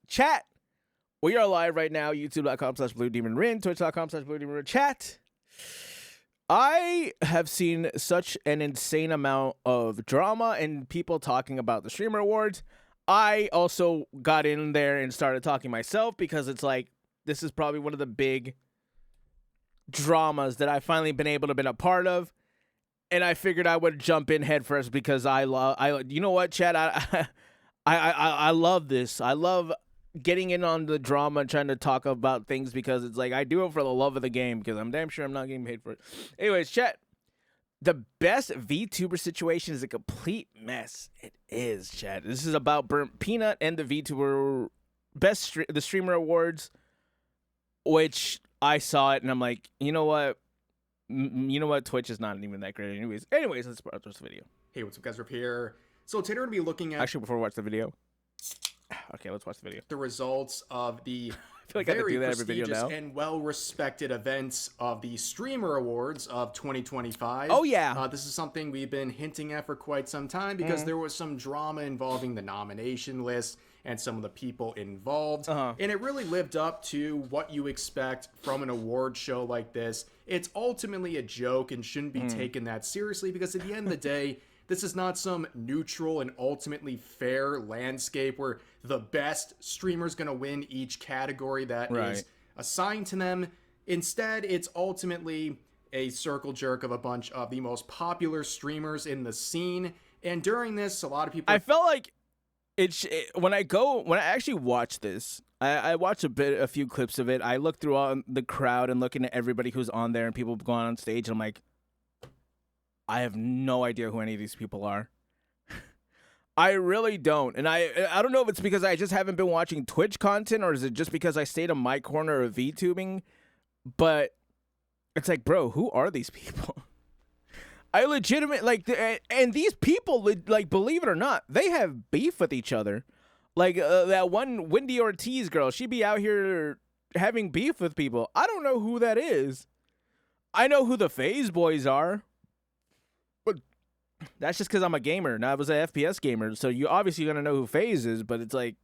Chat. We are live right now. YouTube.com/BlueDemonRin. Twitch.com/BlueDemonRin. Chat. I have seen such an insane amount of drama and people talking about the Streamer Awards. I also got in there and started talking myself because it's like, this is probably one of the big dramas that I've finally been able to be a part of. And I figured I would jump in head first because you know what, Chad? I love this. I love getting in on the drama and trying to talk about things because it's like I do it for the love of the game because I'm damn sure I'm not getting paid for it. Anyways, Chat, the best VTuber situation is a complete mess. It is, Chat. This is about Burnt Peanut and the VTuber the Streamer Awards, which I saw it and I'm like, you know what? Twitch is not even that great anyways. Let's start this video. Hey, what's up, guys? Rip here. So today we're going to be looking at... Actually, before we watch the video... Okay, let's watch the video. The results of the I feel like I have to do that every video prestigious now. and well-respected events of the Streamer Awards of 2025. Oh, yeah. This is something we've been hinting at for quite some time because there was some drama involving the nomination list and some of the people involved. And it really lived up to what you expect from an award show like this. It's ultimately a joke and shouldn't be taken that seriously because at the end of the day, this is not some neutral and ultimately fair landscape where the best streamer's going to win each category that is assigned to them. Instead, it's ultimately a circle jerk of a bunch of the most popular streamers in the scene. And during this, a lot of people... I felt like when I actually watch this, I watched a few clips of it. I look through all the crowd and looking at everybody who's on there and people going on stage. And I'm like, I have no idea who any of these people are. I really don't. And I don't know if it's because I just haven't been watching Twitch content or is it just because I stayed in my corner of VTubing. But it's like, bro, who are these people? I legitimately, and these people, like, believe it or not, they have beef with each other. Like, that one Wendy Ortiz girl, she be out here having beef with people. I don't know who that is. I know who the FaZe boys are. But that's just because I'm a gamer. Now, I was an FPS gamer, so you obviously going to know who FaZe is, but it's like,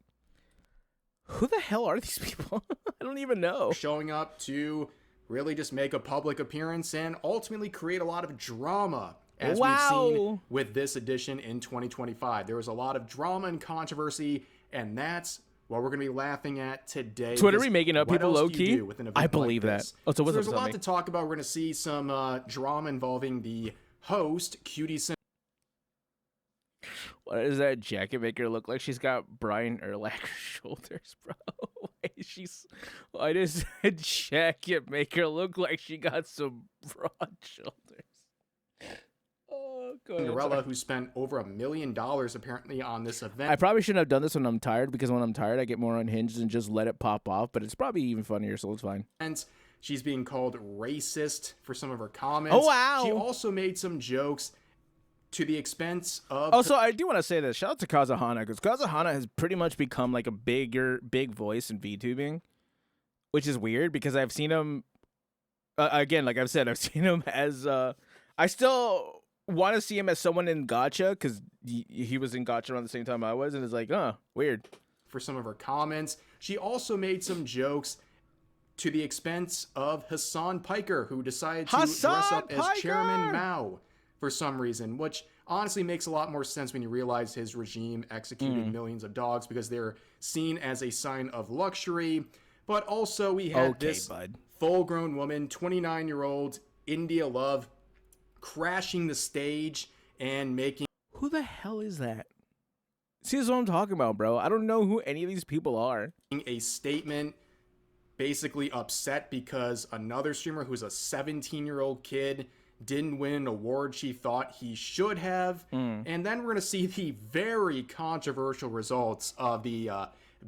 who the hell are these people? I don't even know. Showing up to really just make a public appearance and ultimately create a lot of drama, as we've seen with this edition in 2025. There was a lot of drama and controversy, and that's what we're going to be laughing at today. Twitter remaking up people low-key? I believe that. Oh, so there's a lot to talk about. We're going to see some drama involving the host, Cutie Sim. Why does that jacket make her look like she's got Brian Urlacher shoulders, bro? Why does that jacket make her look like she got some broad shoulders? Oh, go ahead. Cinderella, who spent over $1 million apparently on this event. I probably shouldn't have done this when I'm tired because when I'm tired, I get more unhinged and just let it pop off. But it's probably even funnier, so it's fine. And she's being called racist for some of her comments. Oh, wow. She also made some jokes to the expense of... Also, I do want to say this. Shout out to Kazahana, because Kazahana has pretty much become like a big voice in VTubing, which is weird because I've seen him, again, like I've said, I've seen him as, I still want to see him as someone in Gacha, because he was in Gacha around the same time I was, and it's like, weird. For some of her comments. She also made some jokes to the expense of Hassan Piker, who decided to dress up as Chairman Mao for some reason, which honestly makes a lot more sense when you realize his regime executed millions of dogs because they're seen as a sign of luxury. But also we had this full-grown woman, 29-year-old India Love, crashing the stage and making... Who the hell is that? See, this is what I'm talking about, bro. I don't know who any of these people are. A statement basically upset because another streamer who's a 17-year-old kid didn't win an award she thought he should have. And then we're going to see the very controversial results of the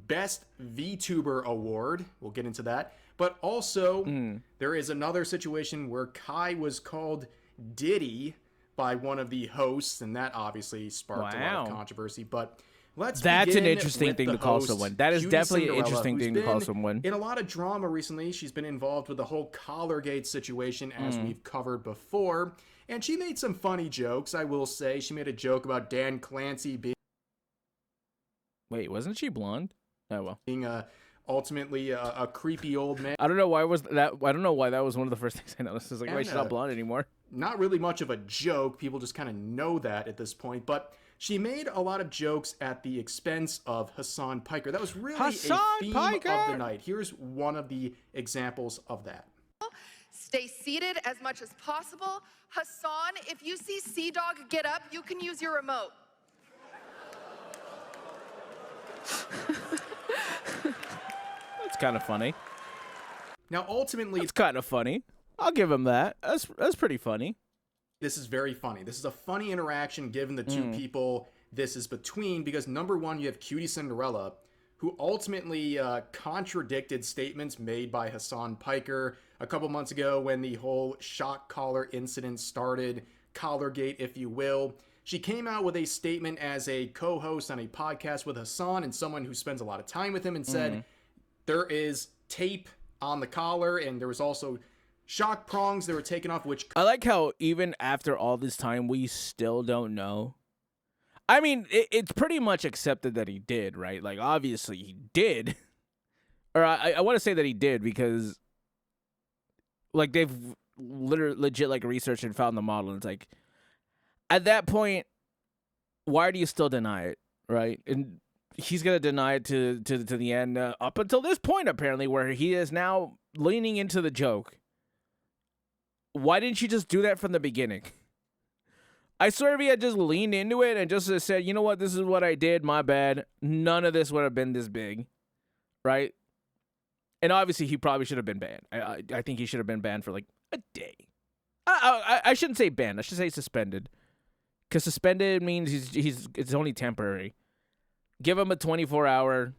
Best VTuber Award. We'll get into that. But also, there is another situation where Kai was called Diddy by one of the hosts, and that obviously sparked a lot of controversy. But that's an interesting thing to call someone. That is definitely an interesting thing to call someone. In a lot of drama recently, she's been involved with the whole Collargate situation, as we've covered before. And she made some funny jokes, I will say. She made a joke about Dan Clancy being... Wait, wasn't she blonde? Oh well. being ultimately a creepy old man. I don't know why that was one of the first things I noticed. It's like, wait, she's not blonde anymore. Not really much of a joke. People just kind of know that at this point. But she made a lot of jokes at the expense of Hassan Piker. That was really a theme of the night. Here's one of the examples of that. Stay seated as much as possible. Hassan, if you see Sea Dog get up, you can use your remote. That's kind of funny. Now, ultimately, it's kind of funny. I'll give him that. That's pretty funny. This is very funny. This is a funny interaction given the two people this is between, because number one, you have Cutie Cinderella, who ultimately contradicted statements made by Hassan Piker a couple months ago when the whole shock collar incident started, Collargate, if you will. She came out with a statement as a co-host on a podcast with Hassan and someone who spends a lot of time with him and said there is tape on the collar and there was also shock prongs that were taken off, which... I like how even after all this time, we still don't know. I mean, it's pretty much accepted that he did, right? Like, obviously he did. Or I want to say that he did because, like, they've legit, like, researched and found the model. And it's like, at that point, why do you still deny it, right? And he's going to deny it to the end, up until this point, apparently, where he is now leaning into the joke. Why didn't you just do that from the beginning? I swear if he had just leaned into it and just said, you know what, this is what I did, my bad, none of this would have been this big, right? And obviously he probably should have been banned. I think he should have been banned for like a day. I shouldn't say banned, I should say suspended. Because suspended means it's only temporary. Give him a 24-hour,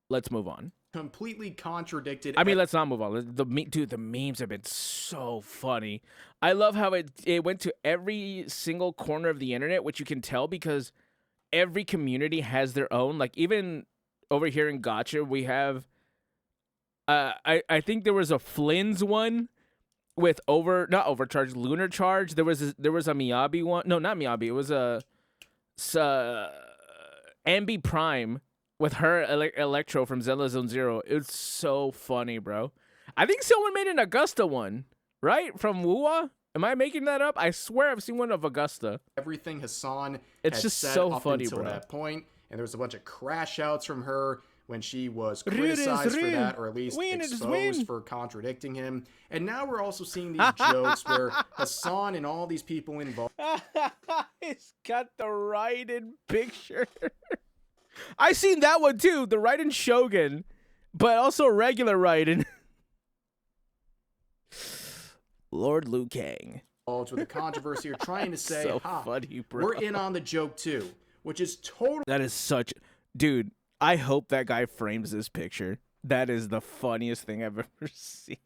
let's move on. Completely contradicted. I mean, let's not move on. The memes have been so funny. I love how it went to every single corner of the internet, which you can tell because every community has their own. Like, even over here in Gacha, we have... I think there was a Flynn's one with not overcharge, lunar charge. There was a Miyabi one. No, not Miyabi. It was a Ambi Prime with her Electro from Zelda Zone Zero. It's so funny, bro. I think someone made an Augusta one, right? From Wuwa? Am I making that up? I swear I've seen one of Augusta. Everything Hassan it's just said so up funny, until bro. that point, and there was a bunch of crash outs from her when she was criticized for that, or at least exposed for contradicting him. And now we're also seeing these jokes where Hassan and all these people involved. He's got the Raiden picture. I seen that one too, the Raiden Shogun, but also regular Raiden. Lord Liu Kang. With the controversy, are trying to say, so funny, bro. We're in on the joke too, which is totally... That is such... Dude, I hope that guy frames this picture. That is the funniest thing I've ever seen.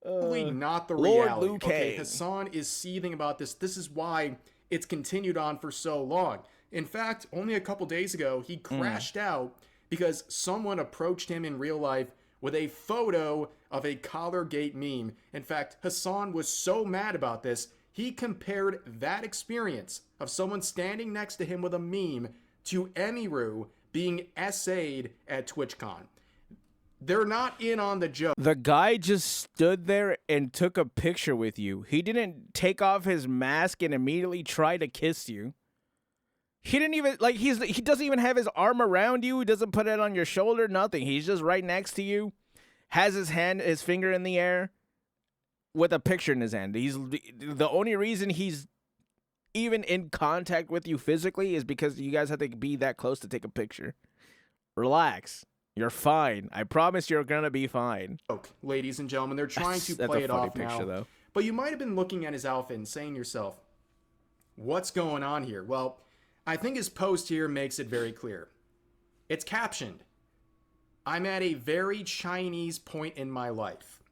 Not the Lord reality. Liu Kang. Okay, Hassan is seething about this. This is why it's continued on for so long. In fact, only a couple days ago, he crashed out because someone approached him in real life with a photo of a Collargate meme. In fact, Hassan was so mad about this, he compared that experience of someone standing next to him with a meme to Emiru being essayed at TwitchCon. They're not in on the joke. The guy just stood there and took a picture with you. He didn't take off his mask and immediately try to kiss you. He didn't even, like, he doesn't even have his arm around you. He doesn't put it on your shoulder, nothing. He's just right next to you, has his finger in the air with a picture in his hand. He's the only reason he's even in contact with you physically is because you guys have to be that close to take a picture. Relax. You're fine. I promise you're going to be fine. Ladies and gentlemen, they're trying to play it off now. Though. But you might have been looking at his outfit and saying to yourself, what's going on here? Well, I think his post here makes it very clear. It's captioned, I'm at a very Chinese point in my life.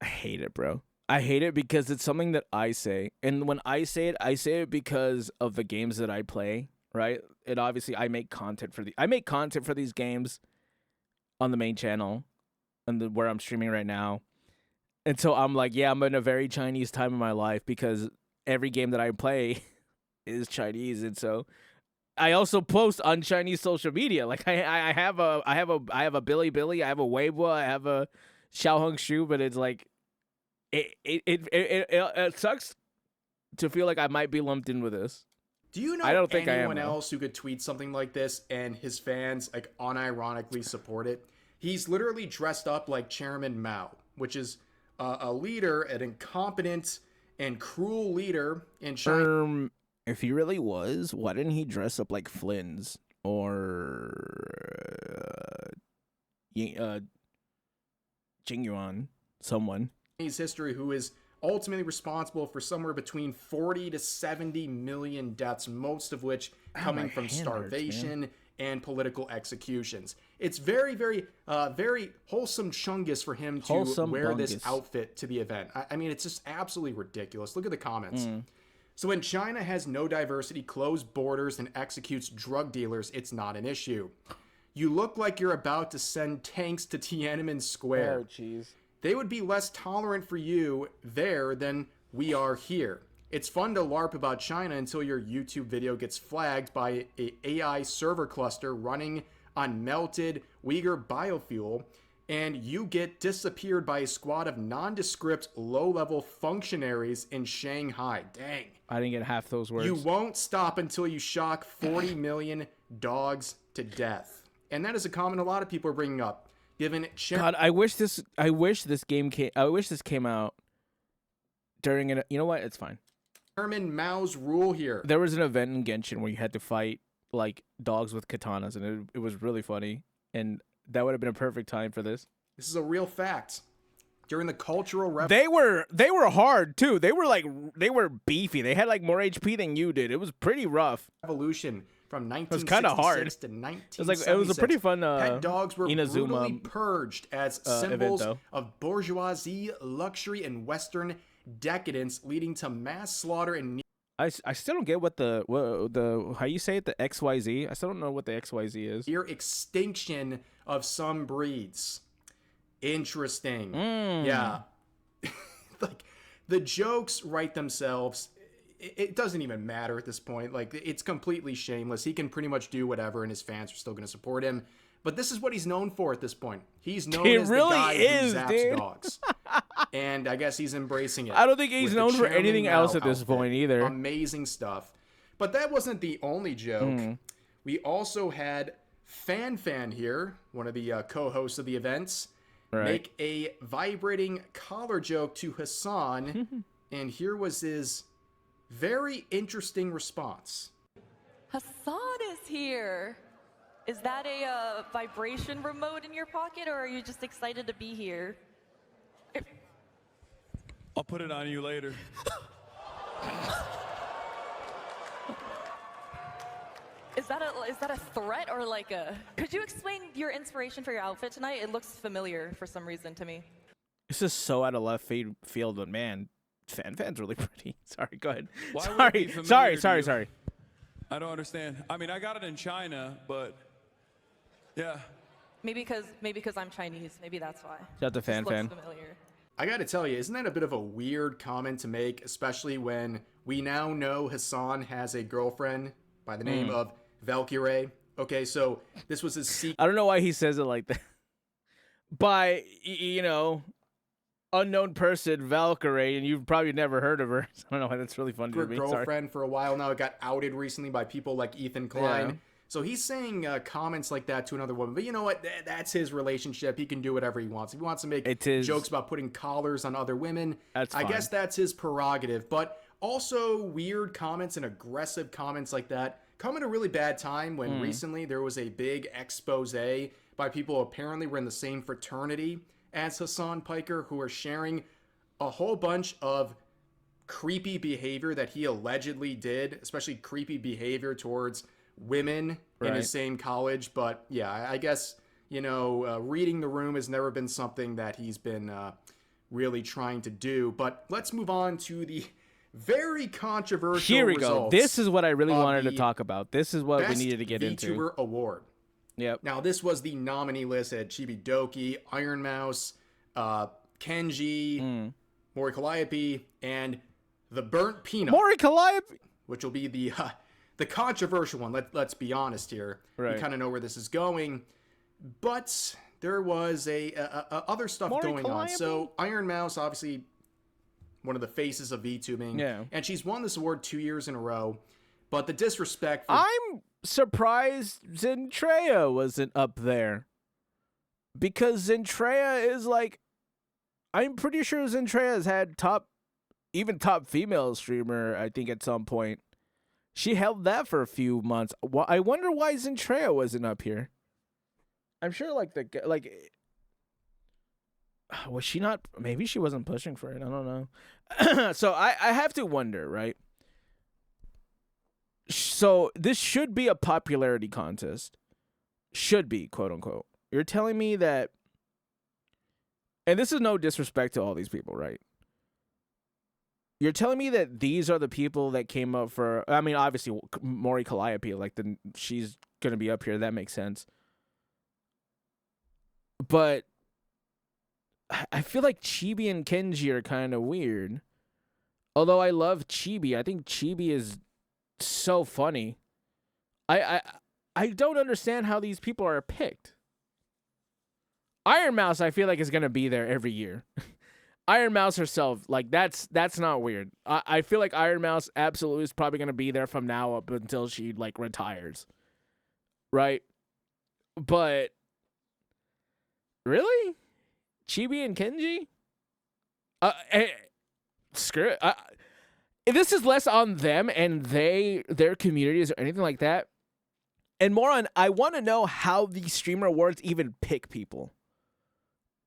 I hate it, bro. I hate it because it's something that I say. And when I say it because of the games that I play, right? And obviously I make content for these games on the main channel and where I'm streaming right now. And so I'm like, yeah, I'm in a very Chinese time in my life because every game that I play is Chinese. And so I also post on Chinese social media. Like I have a Bilibili, I have a Weibo, I have a Xiaohongshu, but it's like it sucks to feel like I might be lumped in with this. Do you know I don't think anyone I am, else who could tweet something like this and his fans like unironically support it? He's literally dressed up like Chairman Mao, which is a leader, an incompetent and cruel leader in China. If he really was, why didn't he dress up like Flynn's or Jing Yuan, someone? Chinese history, who is ultimately responsible for somewhere between 40 to 70 million deaths, most of which coming from starvation and political executions. It's very, very, very wholesome chungus for him to wear this outfit to the event. I mean, it's just absolutely ridiculous. Look at the comments. So when China has no diversity, closed borders, and executes drug dealers, it's not an issue. You look like you're about to send tanks to Tiananmen Square. Oh, jeez. They would be less tolerant for you there than we are here. It's fun to LARP about China until your YouTube video gets flagged by an AI server cluster running on melted Uyghur biofuel, and you get disappeared by a squad of nondescript, low-level functionaries in Shanghai. Dang. I didn't get half those words. You won't stop until you shock 40 million dogs to death. And that is a comment a lot of people are bringing up. God, I wish this came out during an. You know what? It's fine. Chairman Mao's rule here. There was an event in Genshin where you had to fight like dogs with katanas, and it was really funny, and that would have been a perfect time for this. This is a real fact. During the cultural revolution, they were hard too. They were beefy. They had like more HP than you did. It was pretty rough. Revolution from 1966 kind of hard. to 1976. It was a pretty fun. Pet dogs were Inazuma brutally purged as symbols event, of bourgeoisie, luxury, and Western decadence, leading to mass slaughter and. I still don't get what the how you say it, the XYZ. I still don't know what the XYZ is. Near extinction of some breeds. Interesting. Yeah. Like, the jokes write themselves. It doesn't even matter at this point. Like, it's completely shameless. He can pretty much do whatever, and his fans are still going to support him. But this is what he's known for at this point. He's known as the guy who zaps dogs. And I guess he's embracing it. I don't think he's known for anything else at this point either. Amazing stuff. But that wasn't the only joke. We also had Fan here, one of the co-hosts of the events, make a vibrating collar joke to Hassan. And here was his very interesting response. Hassan is here. Is that a vibration remote in your pocket, or are you just excited to be here? I'll put it on you later. Is that a threat or like a? Could you explain your inspiration for your outfit tonight? It looks familiar for some reason to me. This is so out of left field, but man, Fan's really pretty. Sorry, go ahead. Sorry. I don't understand. I mean, I got it in China, but yeah. Maybe because I'm Chinese. Maybe that's why. Shout out to Fan. Looks familiar. I gotta tell you, isn't that a bit of a weird comment to make, especially when we now know Hassan has a girlfriend by the name of Valkyrie? Okay, so this was his secret. I don't know why he says it like that. By, unknown person, Valkyrie, and you've probably never heard of her. I don't know why that's really funny to me. Girlfriend for a while now. It got outed recently by people like Ethan Klein. Yeah. So he's saying comments like that to another woman. But you know what? That's his relationship. He can do whatever he wants. If he wants to make jokes about putting collars on other women, I guess that's his prerogative. But also weird comments and aggressive comments like that come at a really bad time when recently there was a big expose by people who apparently were in the same fraternity as Hassan Piker, who are sharing a whole bunch of creepy behavior that he allegedly did, especially creepy behavior towards women in his same college. But yeah, I guess, reading the room has never been something that he's been really trying to do. But let's move on to the very controversial Here we results. go. This is what I really wanted to talk about. This is what we needed to get into. Vtuber Award. Yep. Now, this was the nominee list. It had Chibi-Doki, Iron Mouse, Kenji, Mori Calliope, and the Burnt Peanut. Mori Calliope! Which will be the the controversial one. Let's be honest here. Right. You kind of know where this is going, but there was a other stuff More going on. Calliope? So Iron Mouse, obviously one of the faces of VTubing, Yeah. and she's won this award 2 years in a row. But the disrespect for I'm surprised Zentreya wasn't up there. Because Zentreya is like, I'm pretty sure Zentreya has had top female streamer, I think, at some point. She held that for a few months. I wonder why Zentreya wasn't up here. I'm sure, was she not? Maybe she wasn't pushing for it. I don't know. So I have to wonder, right? So this should be a popularity contest. Should be, quote unquote. You're telling me that, and this is no disrespect to all these people, right? You're telling me that these are the people that came up for, I mean, obviously, Mori Calliope, she's going to be up here. That makes sense. But I feel like Chibi and Kenji are kind of weird. Although I love Chibi. I think Chibi is so funny. I don't understand how these people are picked. Iron Mouse, I feel like, is going to be there every year. Iron Mouse herself, that's not weird. I feel like Iron Mouse absolutely is probably going to be there from now up until she, retires. Right? But, really? Chibi and Kenji? Screw it. If this is less on them and their communities or anything like that, and more on, I want to know how the Streamer Awards even pick people.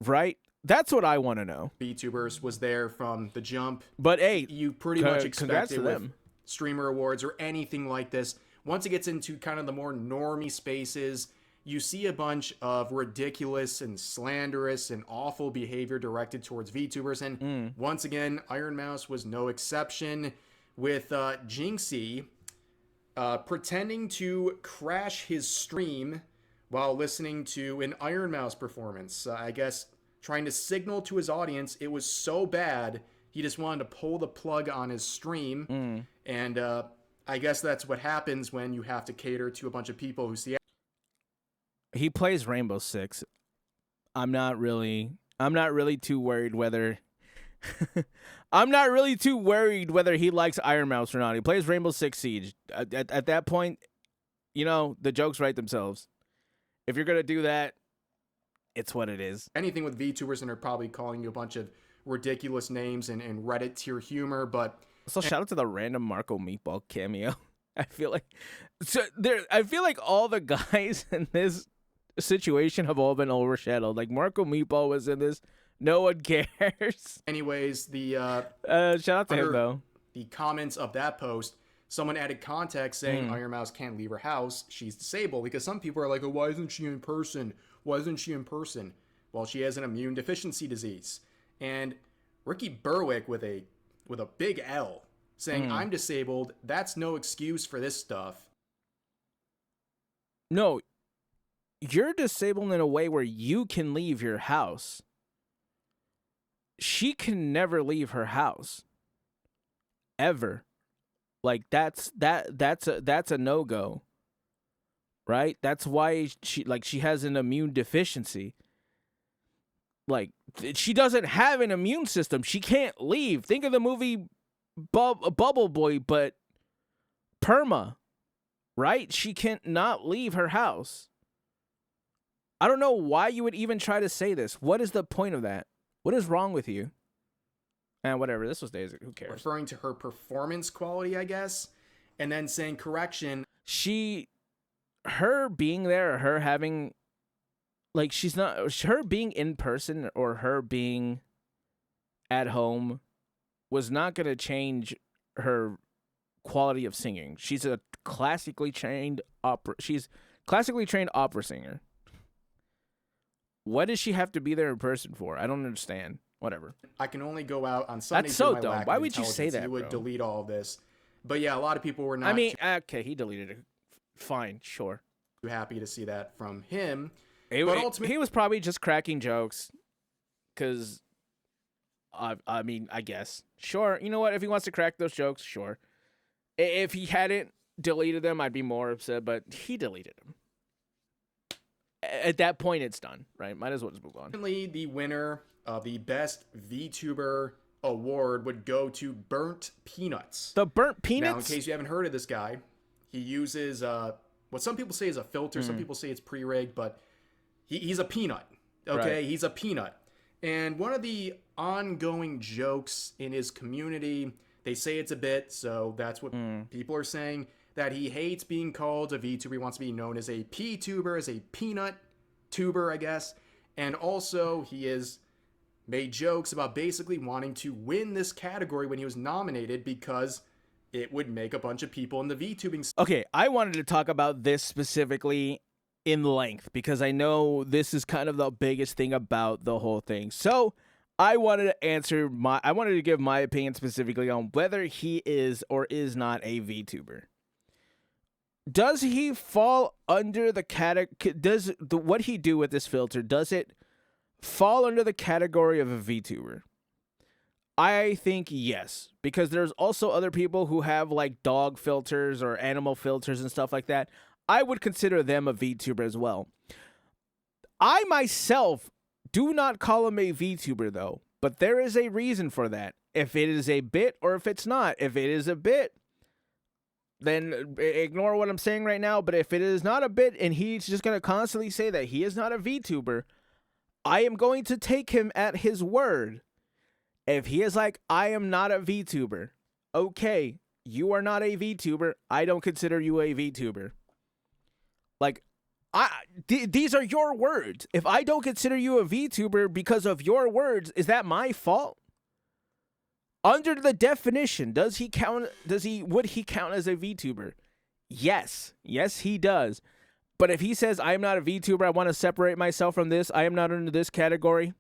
Right? That's what I want to know. VTubers was there from the jump. But hey, you pretty much expect it with them. Streamer Awards or anything like this. Once it gets into kind of the more normie spaces, you see a bunch of ridiculous and slanderous and awful behavior directed towards VTubers. And once again, Iron Mouse was no exception, with Jinxie pretending to crash his stream while listening to an Iron Mouse performance. I guess trying to signal to his audience it was so bad he just wanted to pull the plug on his stream. And I guess that's what happens when you have to cater to a bunch of people who see. He plays Rainbow Six. I'm not really too worried whether he likes Iron Mouse or not. He plays Rainbow Six Siege. At that point, the jokes write themselves. If you're gonna do that, it's what it is. Anything with VTubers, and they're probably calling you a bunch of ridiculous names and Reddit tier humor, but so shout out to the random Marco Meatball cameo. I feel like all the guys in this situation have all been overshadowed. Like, Marco Meatball was in this. No one cares. Anyways, the shout out to him though. The comments of that post, someone added context saying Iron Mouse can't leave her house. She's disabled, because some people are like, oh, why isn't she in person? Why isn't she in person? Well, she has an immune deficiency disease. And Ricky Berwick with a big L saying, I'm disabled. That's no excuse for this stuff. No, you're disabled in a way where you can leave your house. She can never leave her house. Ever. Like, that's a no-go. Right? That's why she has an immune deficiency. Like, she doesn't have an immune system. She can't leave. Think of the movie Bubble Boy, but perma. Right? She can't not leave her house. I don't know why you would even try to say this. What is the point of that? What is wrong with you? And whatever, this was days ago. Who cares? Referring to her performance quality, I guess. And then saying, correction. Her being there, or her having, her being in person or her being at home was not going to change her quality of singing. She's a classically trained opera singer. What does she have to be there in person for? I don't understand. Whatever. I can only go out on Sundays. That's so dumb. Why would you say that, You would bro? Delete all of this. But yeah, a lot of people were not okay, he deleted it. Fine, sure. too happy to see that from him. He was probably just cracking jokes. Because, I guess. Sure, you know what? If he wants to crack those jokes, sure. If he hadn't deleted them, I'd be more upset, but he deleted them. At that point, it's done, right? Might as well just move on. Currently, the winner of the Best VTuber award would go to Burnt Peanuts. The Burnt Peanuts? Now, in case you haven't heard of this guy, he uses what some people say is a filter. Some people say it's pre-rigged, but he's a peanut. Okay, Right. He's a peanut. And one of the ongoing jokes in his community, they say it's a bit, so that's what people are saying, that he hates being called a VTuber. He wants to be known as a P-tuber, as a peanut tuber, I guess. And also, he has made jokes about basically wanting to win this category when he was nominated because it would make a bunch of people in the VTubing. Okay, I wanted to talk about this specifically in length because I know this is kind of the biggest thing about the whole thing. So I wanted to give my opinion specifically on whether he is or is not a VTuber. Does he fall under the category? What he do with this filter, does it fall under the category of a VTuber? I think yes, because there's also other people who have like dog filters or animal filters and stuff like that. I would consider them a VTuber as well. I myself do not call him a VTuber though, but there is a reason for that. If it is a bit or if it's not. If it is a bit, then ignore what I'm saying right now. But if it is not a bit and he's just going to constantly say that he is not a VTuber, I am going to take him at his word. If he is like, I am not a VTuber, okay, you are not a VTuber. I don't consider you a VTuber. Like, these are your words. If I don't consider you a VTuber because of your words, is that my fault? Under the definition, would he count as a VTuber? Yes. Yes, he does. But if he says, I am not a VTuber, I want to separate myself from this, I am not under this category,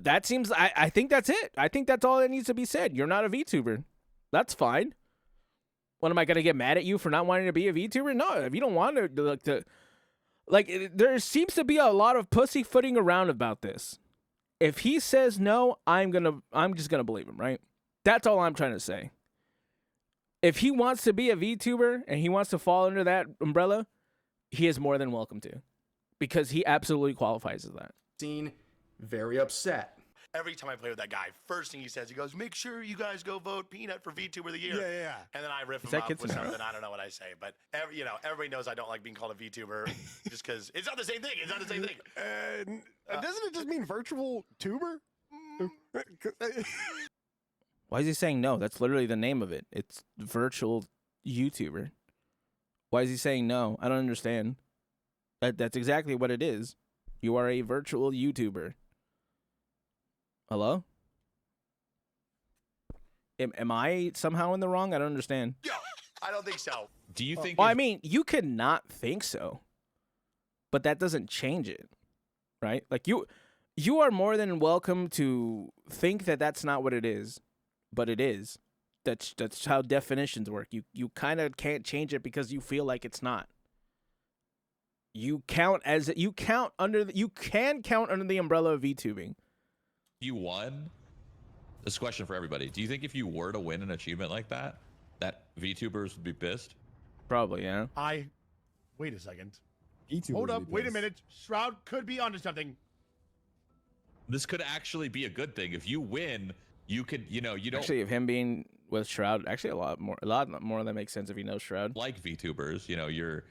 that seems, I think that's it. I think that's all that needs to be said. You're not a VTuber. That's fine. What, am I going to get mad at you for not wanting to be a VTuber? No, if you don't want to, there seems to be a lot of pussyfooting around about this. If he says no, I'm just gonna believe him, right? That's all I'm trying to say. If he wants to be a VTuber and he wants to fall under that umbrella, he is more than welcome to, because he absolutely qualifies as that. Seen very upset. Every time I play with that guy, first thing he says, he goes, make sure you guys go vote Peanut for VTuber of the Year. Yeah. And then I riff him up with something. I don't know what I say. But, everybody knows I don't like being called a VTuber just because it's not the same thing. It's not the same thing. Doesn't it just mean virtual tuber? Why is he saying no? That's literally the name of it. It's virtual YouTuber. Why is he saying no? I don't understand. That's exactly what it is. You are a virtual YouTuber. Hello? Am I somehow in the wrong? I don't understand. Yo, I don't think so. Do you think? Well, I mean, you could not think so, but that doesn't change it, right? Like you are more than welcome to think that that's not what it is, but it is. That's how definitions work. You kind of can't change it because you feel like it's not. You can count under the umbrella of VTubing. You won? This question for everybody. Do you think if you were to win an achievement like that VTubers would be pissed? Probably, yeah. Wait a second. VTubers Hold up, would be wait a pissed. minute. Shroud could be onto something. This could actually be a good thing. If you win, you could, you don't Actually, if him being with Shroud, actually a lot more that makes sense if he knows Shroud. like VTubers, you're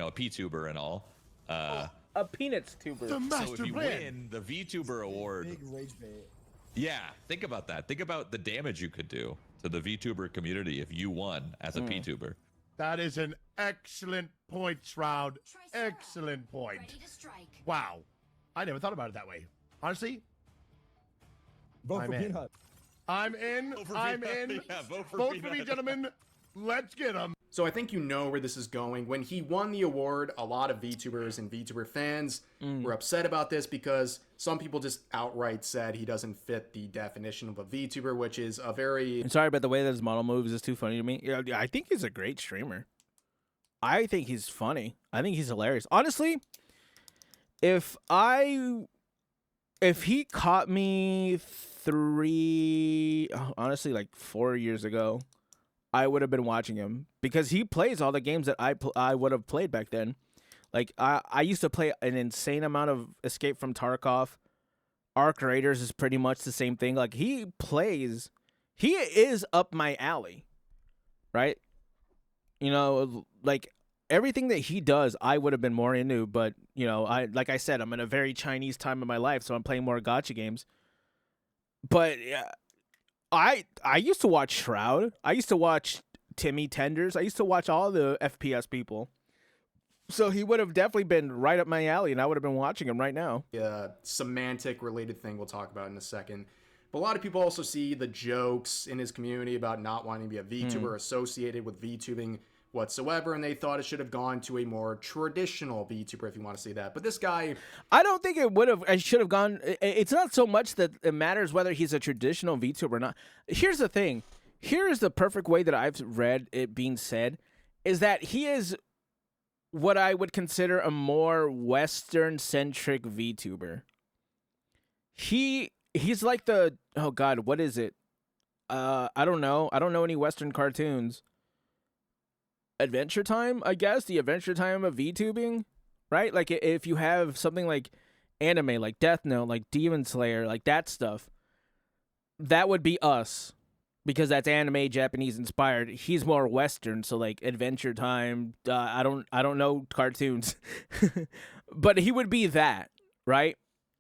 a P-tuber and all. A peanuts tuber. The So master if you plan. win the VTuber award, Big rage bait. yeah, think about that. Think about the damage you could do to the VTuber community if you won as a P-tuber. That is an excellent point, Shroud. Excellent point. Ready to strike. Wow. I never thought about it that way. Honestly, Vote I'm for in. Peanut. I'm in. Vote for I'm Peanut. in. Yeah, vote for Vote for me, Peanut. gentlemen. Let's get him. So I think you know where this is going. When he won the award, a lot of VTubers and VTuber fans were upset about this because some people just outright said he doesn't fit the definition of a VTuber, which is a very... I'm sorry, but the way that his model moves is too funny to me. Yeah, I think he's a great streamer. I think he's funny. I think he's hilarious. Honestly, if he caught me 4 years ago I would have been watching him because he plays all the games that I would have played back then. Like I used to play an insane amount of Escape from Tarkov. Arc Raiders is pretty much the same thing. Like he is up my alley, right? You know, like everything that he does, I would have been more into. But you know, like I said, I'm in a very Chinese time of my life, so I'm playing more gacha games. But I used to watch Shroud. I used to watch Timmy Tenders. I used to watch all the FPS people. So he would have definitely been right up my alley, and I would have been watching him right now. Semantic related thing we'll talk about in a second. But a lot of people also see the jokes in his community about not wanting to be a VTuber associated with VTubing whatsoever, and they thought it should have gone to a more traditional VTuber, if you want to say that. But this guy, I don't think it would have. I should have gone. It's not so much that it matters whether he's a traditional VTuber or not. Here's the thing. Here is the perfect way that I've read it being said, is that he is what I would consider a more Western-centric VTuber. He's like the, oh God, what is it? I don't know. I don't know any Western cartoons. Adventure Time, I guess, the Adventure Time of VTubing, right? Like if you have something like anime, like Death Note, like Demon Slayer, like that stuff, that would be us. Because that's anime, Japanese inspired. He's more Western, so like Adventure Time. I don't know cartoons, but he would be that, right?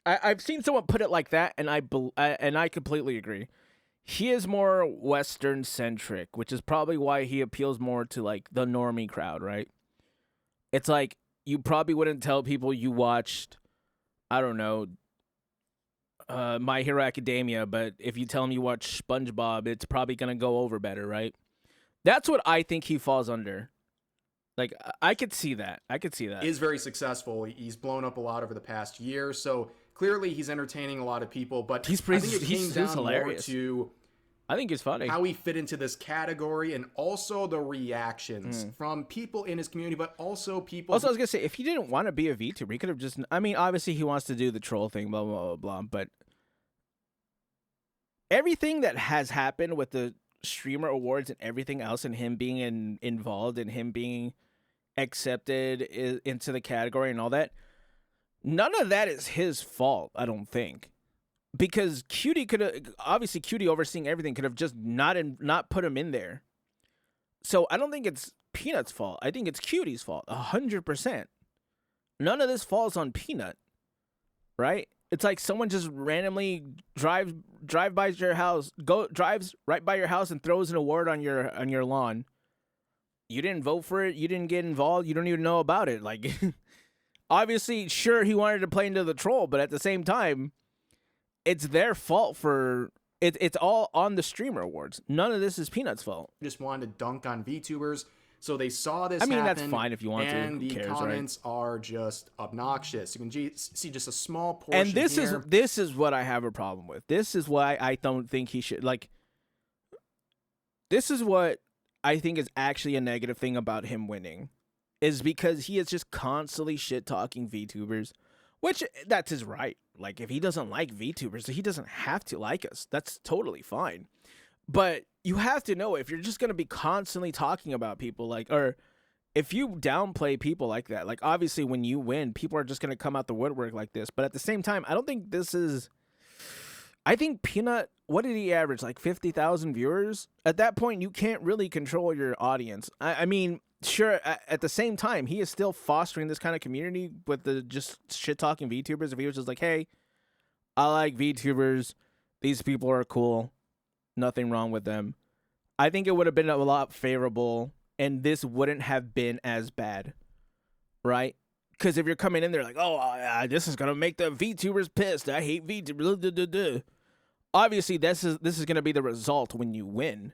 I've seen someone put it like that, and I completely agree. He is more Western centric, which is probably why he appeals more to like the normie crowd, right? It's like you probably wouldn't tell people you watched, I don't know, My Hero Academia, but if you tell them you watch SpongeBob, it's probably gonna go over better, right? That's what I think he falls under. Like I could see that. is very successful. He's blown up a lot over the past year, so clearly he's entertaining a lot of people. But I think it came down hilarious. more to, I think it's funny how he fit into this category, and also the reactions from people in his community, but also people. Also, I was gonna say, if he didn't want to be a VTuber, he could have just. I mean, obviously, he wants to do the troll thing, blah blah blah blah. But everything that has happened with the streamer awards and everything else, and him being involved and him being accepted into the category and all that, none of that is his fault. I don't think. Because Cutie could have, obviously Cutie overseeing everything could have just not put him in there. So I don't think it's Peanut's fault. I think it's Cutie's fault, 100%. None of this falls on Peanut, right? It's like someone just randomly drives by your house, drives right by your house and throws an award on your lawn. You didn't vote for it. You didn't get involved. You don't even know about it. Like, obviously, sure, he wanted to play into the troll, but at the same time, it's their fault for it. It's all on the streamer awards. None of this is Peanut's fault. Just wanted to dunk on VTubers, so they saw this. I mean, happen, that's fine if you want to. And Who the cares, comments are just obnoxious. You can see just a small portion. And this here. is what I have a problem with. This is why I don't think he should like. This is what I think is actually a negative thing about him winning, is because he is just constantly shit talking VTubers, which that's his right. Like, if he doesn't like VTubers, he doesn't have to like us. That's totally fine. But you have to know, if you're just going to be constantly talking about people, like, or if you downplay people like that, like, obviously when you win, people are just going to come out the woodwork like this. But at the same time, I don't think this is, I think Peanut, what did he average? Like 50,000 viewers? At that point, you can't really control your audience. I mean, sure, at the same time, he is still fostering this kind of community with the just shit-talking VTubers. If he was just like, hey, I like VTubers, these people are cool, nothing wrong with them, I think it would have been a lot favorable, and this wouldn't have been as bad, right? Because if you're coming in there like, oh, this is going to make the VTubers pissed, I hate VTubers, obviously this is going to be the result when you win.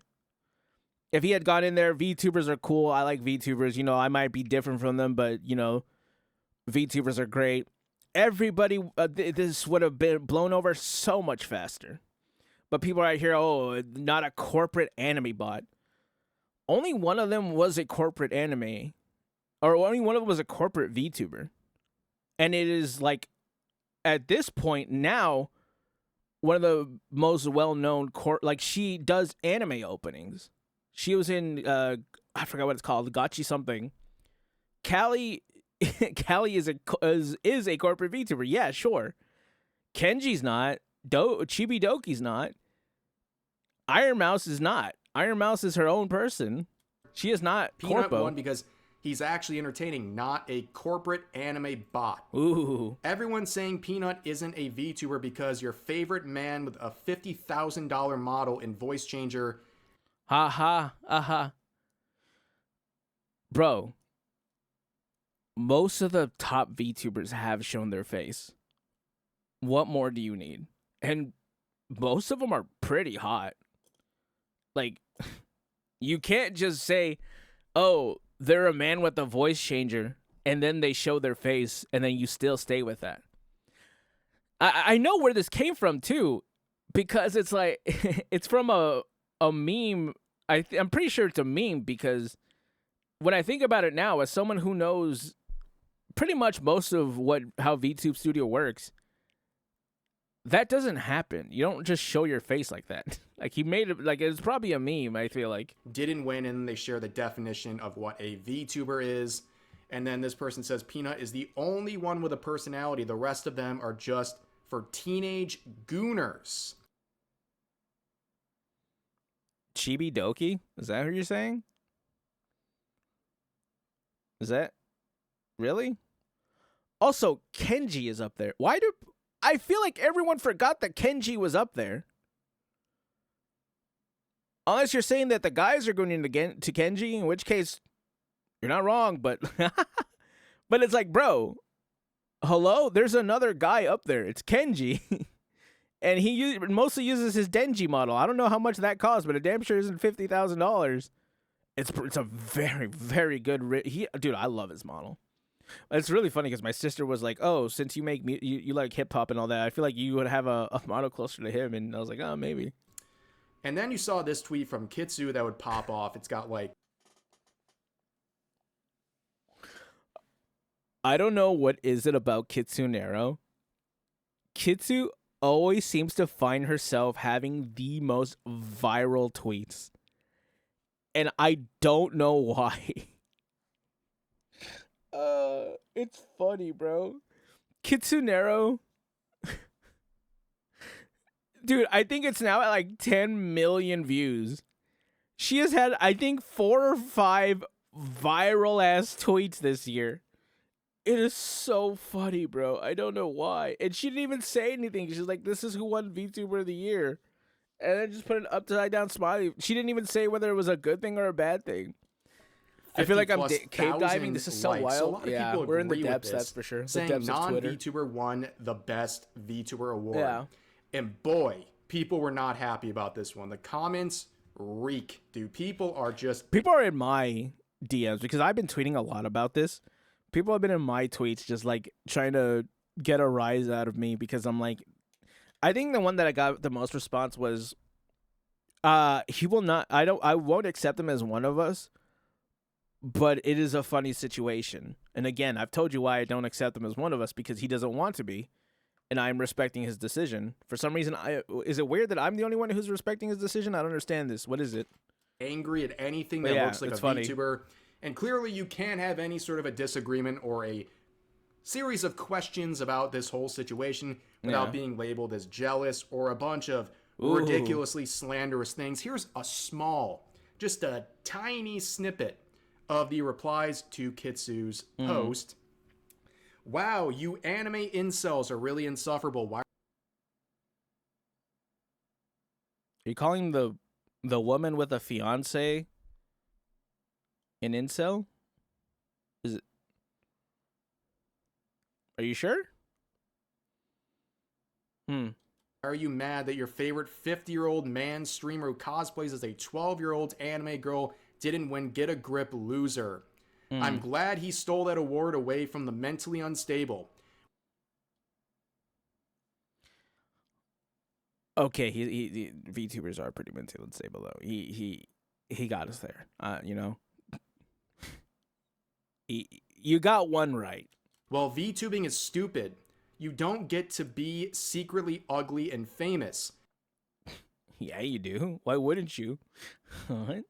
If he had gone in there, VTubers are cool, I like VTubers, you know, I might be different from them, but, you know, VTubers are great. Everybody, this would have been blown over so much faster. But people right here, oh, not a corporate anime bot. Only one of them was a corporate anime, or only one of them was a corporate VTuber. And it is like, at this point now, one of the most well-known, like, she does anime openings. She was in I forgot what it's called, Gotchi something. Callie is a corporate VTuber. Yeah, sure. Kenji's not. Chibi Doki's not. Iron Mouse is not. Iron Mouse is her own person. She is not Peanut corpo. won because he's actually entertaining, not a corporate anime bot. Ooh. Everyone's saying Peanut isn't a VTuber because your favorite man with a $50,000 model and voice changer. Ha ha. Aha. Bro. Most of the top VTubers have shown their face. What more do you need? And most of them are pretty hot. Like, you can't just say, oh, they're a man with a voice changer, and then they show their face, and then you still stay with that. I know where this came from, too, because it's like, it's from a meme. I'm pretty sure it's a meme, because when I think about it now, as someone who knows pretty much most of how VTube Studio works, that doesn't happen. You don't just show your face like that. Like, he made it, like, it's probably a meme, I feel like. Didn't win, and they share the definition of what a VTuber is. And then this person says Peanut is the only one with a personality. The rest of them are just for teenage gooners. Chibi Doki? Is that who you're saying? Is that really? Also, Kenji is up there. Why do I feel like everyone forgot that Kenji was up there? Unless you're saying that the guys are going to Kenji, in which case you're not wrong, but but it's like, bro, hello, there's another guy up there. It's Kenji. And he mostly uses his Denji model. I don't know how much that costs, but it damn sure isn't $50,000. It's a very, very good dude, I love his model. It's really funny because my sister was like, oh, since you make you like hip hop and all that, I feel like you would have a model closer to him. And I was like, oh, maybe. And then you saw this tweet from Kitsu that would pop off. It's got like, I don't know what is it about Kitsu Nero. Kitsu always seems to find herself having the most viral tweets. And I don't know why. It's funny, bro. Kitsunero. Dude, I think it's now at like 10 million views. She has had, I think, 4 or 5 viral ass tweets this year. It is so funny, bro. I don't know why. And she didn't even say anything. She's like, this is who won VTuber of the year. And then just put an upside down smiley. She didn't even say whether it was a good thing or a bad thing. I feel like I'm cave diving. This is so wild. Yeah, we're in the depths, that's for sure. Saying the depths of Twitter. non-VTuber won the best VTuber award. Yeah. And boy, people were not happy about this one. The comments reek, dude. People are in my DMs because I've been tweeting a lot about this. People have been in my tweets just like trying to get a rise out of me because I'm like, I think the one that I got the most response was, he will not. I won't accept him as one of us. But it is a funny situation. And again, I've told you why I don't accept him as one of us, because he doesn't want to be. And I'm respecting his decision. For some reason, is it weird that I'm the only one who's respecting his decision? I don't understand this. What is it? Angry at anything that looks like a VTuber. And clearly you can't have any sort of a disagreement or a series of questions about this whole situation without being labeled as jealous or a bunch of ridiculously slanderous things. Here's a small, just a tiny snippet of the replies to Kitsu's post. Wow, you anime incels are really insufferable. Why? Are you calling the woman with a fiance an incel? Is it? Are you sure? Are you mad that your favorite 50-year-old man streamer who cosplays as a 12-year-old anime girl didn't win Get a Grip, loser? I'm glad he stole that award away from the mentally unstable. Okay, he VTubers are pretty mentally unstable though. He got us there. You know. You got one right. Well, VTubing is stupid. You don't get to be secretly ugly and famous. Yeah, you do. Why wouldn't you? What?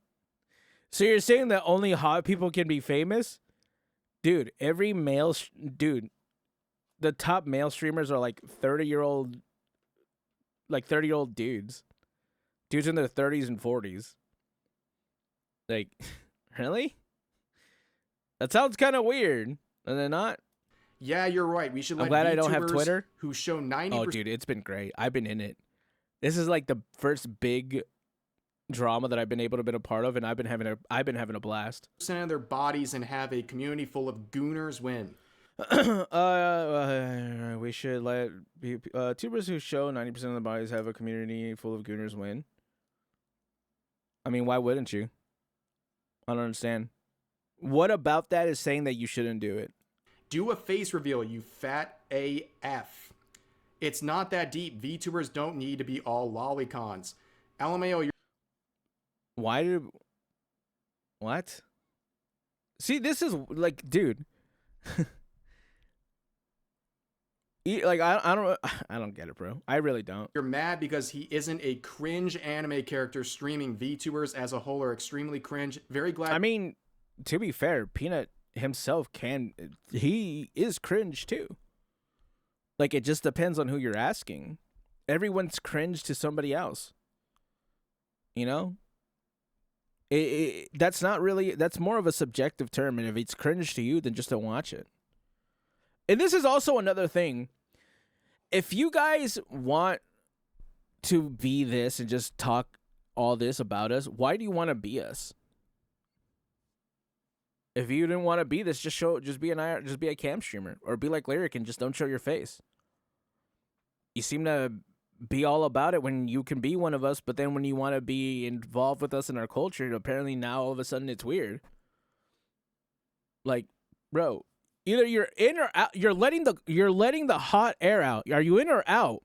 So you're saying that only hot people can be famous? Dude, every male... dude, the top male streamers are like 30-year-old... like 30-year-old dudes. Dudes in their 30s and 40s. Like, really? That sounds kind of weird. Are they not? Yeah, you're right. We should let I'm glad I don't have VTubers Twitter. who show 90%. Oh, dude, it's been great. I've been in it. This is like the first big drama that I've been able to be a part of, and I've been having a blast. Of their bodies and have a community full of gooners win. We should let tubers who show 90% of the bodies have a community full of gooners win. I mean, why wouldn't you? I don't understand. What about that is saying that you shouldn't do it? Do a face reveal, you fat AF. It's not that deep. VTubers don't need to be all lolicons. LMAO, What? See, this is like, dude. Like, I don't get it, bro. I really don't. you're mad because he isn't a cringe anime character streaming. VTubers as a whole are extremely cringe. Very glad. I mean, to be fair, Peanut himself he is cringe too. Like, it just depends on who you're asking. Everyone's cringe to somebody else. You know? That's not really, that's more of a subjective term, and if it's cringe to you, then just don't watch it. And this is also another thing. If you guys want to be this and just talk all this about us, why do you want to be us? If you didn't want to be this, just be a cam streamer, or be like Lyric and just don't show your face. You seem to be all about it when you can be one of us, but then when you want to be involved with us in our culture, apparently now all of a sudden it's weird. Like, bro, either you're in or out. You're letting the hot air out. Are you in or out?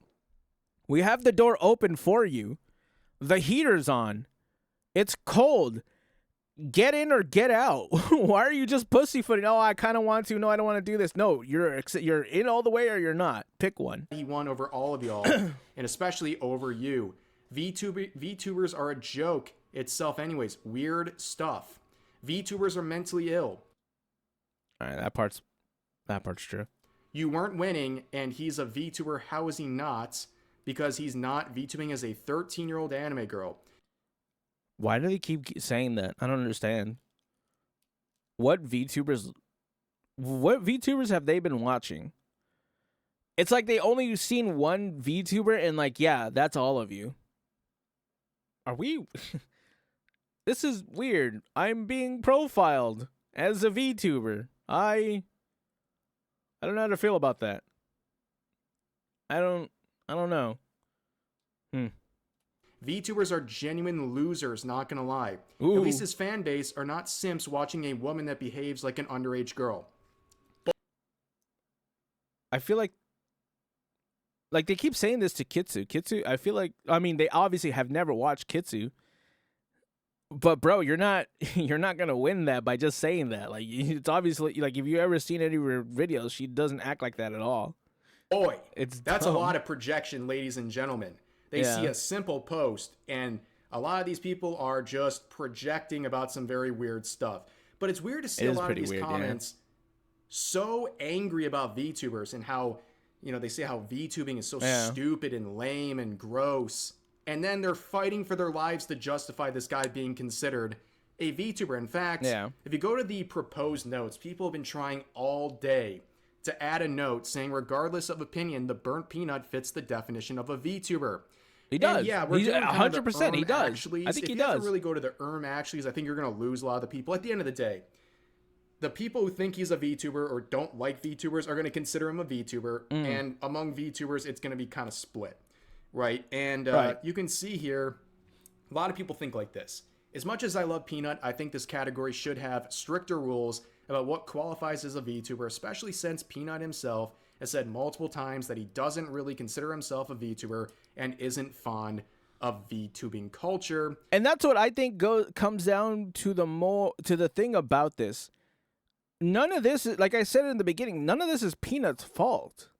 We have the door open for you. The heater's on. It's cold. Get in or get out. Why are you just pussyfooting? Oh, I kind of want to. No, I don't want to do this. No, you're in all the way or you're not. Pick one. he won over all of y'all, and especially over you. VTubers are a joke itself anyways. Weird stuff. VTubers are mentally ill. All right, that part's true. You weren't winning, and he's a VTuber. How is he not? Because he's not VTubing as a 13-year-old anime girl. Why do they keep saying that? I don't understand. What VTubers have they been watching? It's like they only seen one VTuber and like, yeah, that's all of you. Are we? This is weird. I'm being profiled as a VTuber. I don't know how to feel about that. I don't know. VTubers are genuine losers, not gonna lie. Ooh. At least his fan base are not simps watching a woman that behaves like an underage girl. I feel like they keep saying this to Kitsu. Kitsu, I feel like, I mean, they obviously have never watched Kitsu. But bro, you're not gonna win that by just saying that. Like, it's obviously, like, if you ever seen any of her videos, she doesn't act like that at all. Boy, That's a dumb. lot of projection, ladies and gentlemen. They see a simple post, and a lot of these people are just projecting about some very weird stuff. But it's weird to see a lot of these comments so angry about VTubers and how, you know, they say how VTubing is so stupid and lame and gross. And then they're fighting for their lives to justify this guy being considered a VTuber. In fact, if you go to the proposed notes, people have been trying all day to add a note saying, regardless of opinion, the burnt peanut fits the definition of a VTuber. He does. And yeah, we're doing 100%. He does. Actuallys. I think he if does. you have to really go to the actuallys, I think you're going to lose a lot of the people. At the end of the day, the people who think he's a VTuber or don't like VTubers are going to consider him a VTuber. And among VTubers, it's going to be kind of split, right? And you can see here, a lot of people think like this. As much as I love Peanut, I think this category should have stricter rules about what qualifies as a VTuber, especially since Peanut himself has said multiple times that he doesn't really consider himself a VTuber and isn't fond of VTubing culture. And that's what I think comes down to the thing about this. None of this is, like I said in the beginning, none of this is Peanut's fault.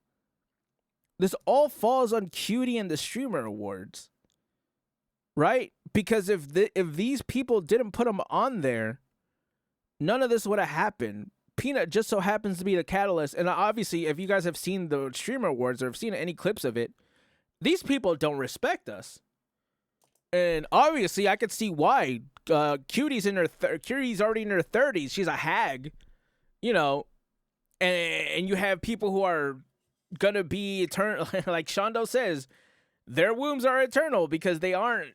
This all falls on Cutie and the Streamer Awards. Right? Because if these people didn't put him on there, none of this would have happened. Peanut just so happens to be the catalyst. And obviously, if you guys have seen the Streamer Awards or have seen any clips of it, these people don't respect us. And obviously, I could see why. Cutie's already in her 30s. She's a hag, you know. And you have people who are gonna be eternal. Like Shondo says, their wombs are eternal because they aren't,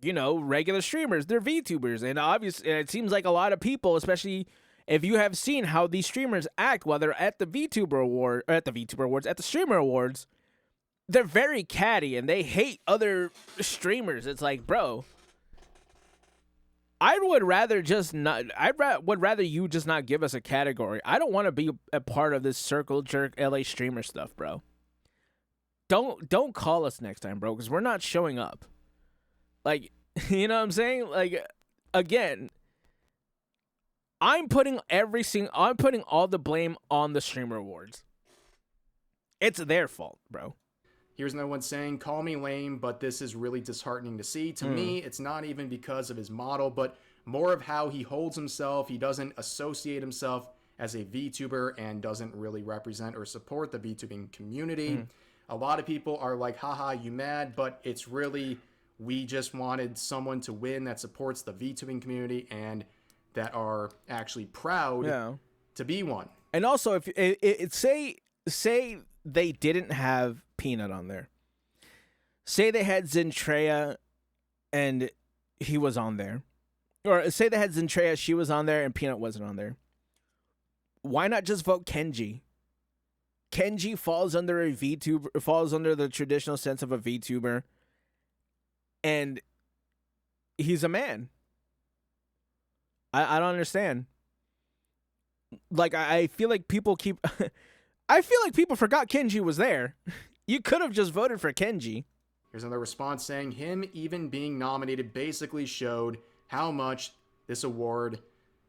you know, regular streamers. They're VTubers. And obviously, it seems like a lot of people, especially if you have seen how these streamers act while they're at the VTuber Award, or at the Streamer Awards, they're very catty and they hate other streamers. It's like, bro, would rather you just not give us a category. I don't want to be a part of this circle jerk LA streamer stuff, bro. Don't call us next time, bro, because we're not showing up. Like, you know what I'm saying? Like, again, I'm putting all the blame on the Streamer Awards. It's their fault, bro. Here's another one saying, call me lame, but this is really disheartening to see. To me, it's not even because of his model, but more of how he holds himself. He doesn't associate himself as a VTuber and doesn't really represent or support the VTubing community. A lot of people are like, haha, you mad? But it's really, we just wanted someone to win that supports the VTubing community and that are actually proud to be one. And also, if say they didn't have Peanut on there. Say they had Zentreya and he was on there. Or say they had Zentreya, she was on there, and Peanut wasn't on there. Why not just vote Kenji? Kenji falls under a VTuber, falls under the traditional sense of a VTuber, and he's a man. I don't understand. Like, I feel like people keep... I feel like people forgot Kenji was there. You could have just voted for Kenji. Here's another response saying, him even being nominated basically showed how much this award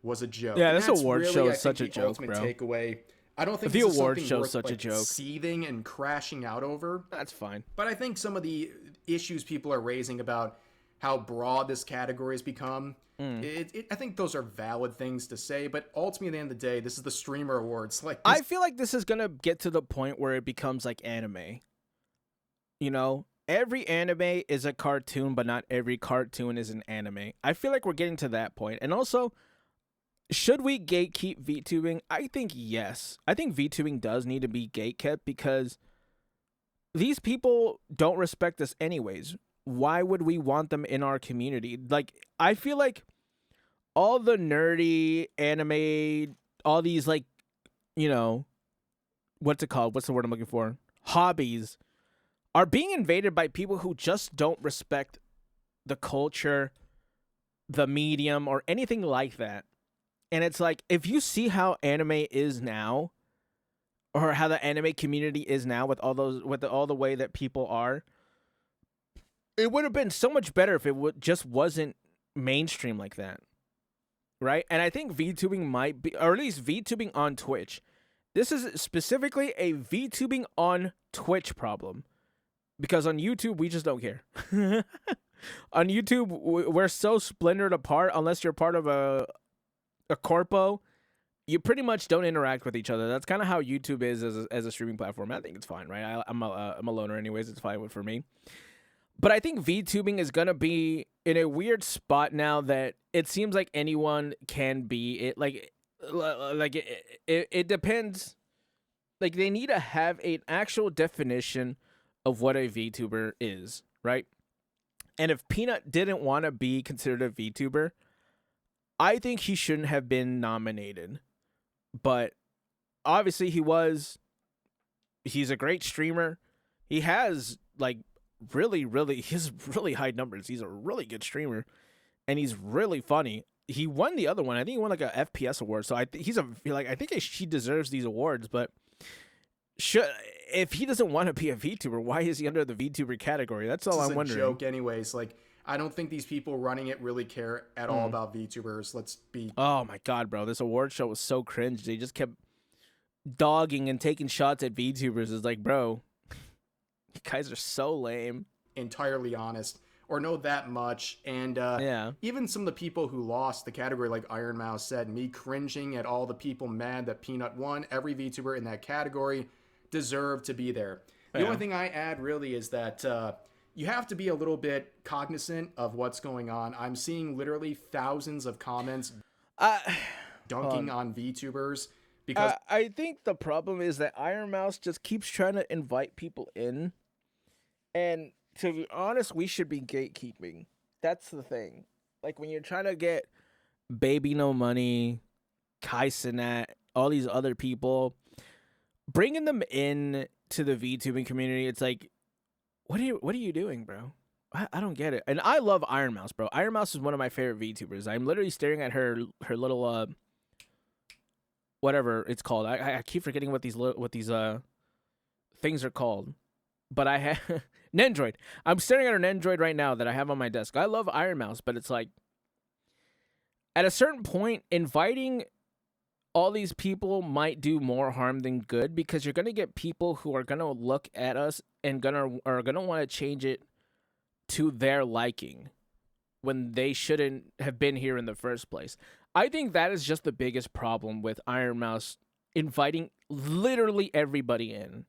was a joke. Yeah, this and award really, show I is such think, a the joke, ultimate bro. takeaway. I don't think the this is award something show worth, such a like, joke. seething and crashing out over. That's fine. But I think some of the issues people are raising about how broad this category has become, I think those are valid things to say, but ultimately at the end of the day, this is the Streamer Awards. Like, I feel like this is gonna get to the point where it becomes like anime. You know, every anime is a cartoon, but not every cartoon is an anime. I feel like we're getting to that point. And also, should we gatekeep VTubing? I think yes. I think VTubing does need to be gatekept because these people don't respect us anyways. Why would we want them in our community? Like, I feel like all the nerdy anime, all these, like, you know, what's it called? What's the word I'm looking for? Hobbies are being invaded by people who just don't respect the culture, the medium, or anything like that. And it's like, if you see how anime is now, or how the anime community is now with all the way that people are, it would have been so much better if it just wasn't mainstream like that, right? And I think VTubing might be, or at least VTubing on Twitch. This is specifically a VTubing on Twitch problem, because on YouTube we just don't care. On YouTube we're so splintered apart. Unless you're part of a corpo, you pretty much don't interact with each other. That's kind of how YouTube is as a streaming platform. I think it's fine, right? I'm a loner anyways. It's fine for me. But I think VTubing is going to be in a weird spot now that it seems like anyone can be it. Like it depends. Like, they need to have an actual definition of what a VTuber is, right? And if Peanut didn't want to be considered a VTuber, I think he shouldn't have been nominated. But obviously he was. He's a great streamer. He has, like, really high numbers. He's a really good streamer, and he's really funny. He won the other one. I think he won like a FPS award. So I think he deserves these awards. But if he doesn't want to be a VTuber, why is he under the VTuber category? That's all I'm wondering. It's a joke, anyways. Like, I don't think these people running it really care at all about VTubers. Let's be. Oh my god, bro! This award show was so cringe. They just kept dogging and taking shots at VTubers. It's like, bro, you guys are so lame. Entirely honest. or know that much. And even some of the people who lost the category, like Iron Mouse said, me cringing at all the people mad that Peanut won. Every VTuber in that category deserved to be there. The only thing I add really is that you have to be a little bit cognizant of what's going on. I'm seeing literally thousands of comments dunking on VTubers because I think the problem is that Iron Mouse just keeps trying to invite people in, and to be honest, we should be gatekeeping. That's the thing. Like when you're trying to get Baby No Money, Kai Cenat, all these other people, bringing them in to the VTubing community, it's like, what are you doing, bro? I don't get it. And I love Iron Mouse, bro. Iron Mouse is one of my favorite VTubers. I'm literally staring at her little whatever it's called. I keep forgetting what these things are called. But I have Nendroid. I'm staring at her Nendroid right now that I have on my desk. I love Iron Mouse, but it's like at a certain point, inviting all these people might do more harm than good, because you're gonna get people who are gonna look at us and are gonna want to change it to their liking when they shouldn't have been here in the first place. I think that is just the biggest problem with Iron Mouse inviting literally everybody in.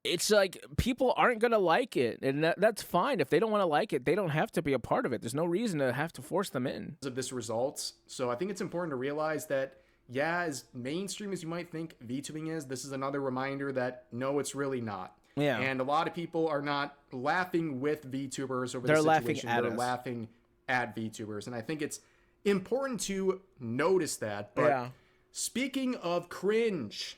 It's like people aren't going to like it, and that's fine. If they don't want to like it, they don't have to be a part of it. There's no reason to have to force them in. Of this results. So I think it's important to realize that, yeah, as mainstream as you might think VTubing is, this is another reminder that no, it's really not. Yeah. And a lot of people are not laughing with VTubers over They're the laughing situation. at They're us. laughing at VTubers. And I think it's important to notice that. But Yeah. speaking of cringe,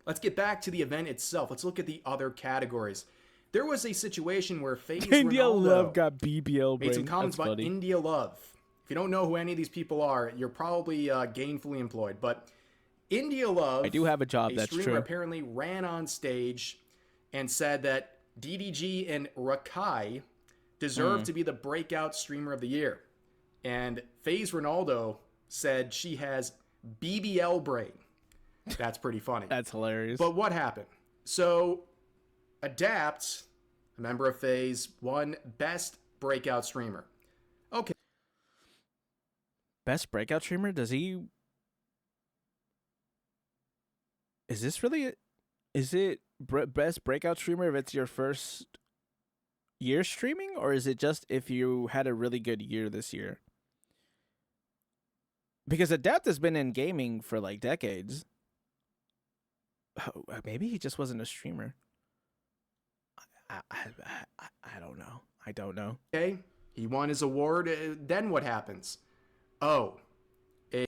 let's get back to the event itself. Let's look at the other categories. There was a situation where FaZe India Ronaldo Love got BBL made some brain. comments That's about funny. India Love. If you don't know who any of these people are, you're probably gainfully employed. But India Love, I do have a job, a that's streamer, true. apparently ran on stage and said that DDG and Rakai deserve to be the breakout streamer of the year. And FaZe Ronaldo said she has BBL brain. That's pretty funny. That's hilarious. But what happened? So, Adapt, a member of FaZe, won Best Breakout Streamer. Okay. Best breakout streamer? Does he? Is this really? Is it best breakout streamer if it's your first year streaming, or is it just if you had a really good year this year? Because Adapt has been in gaming for like decades. Oh, maybe he just wasn't a streamer. I don't know. I don't know. Okay. He won his award. Then what happens? Oh.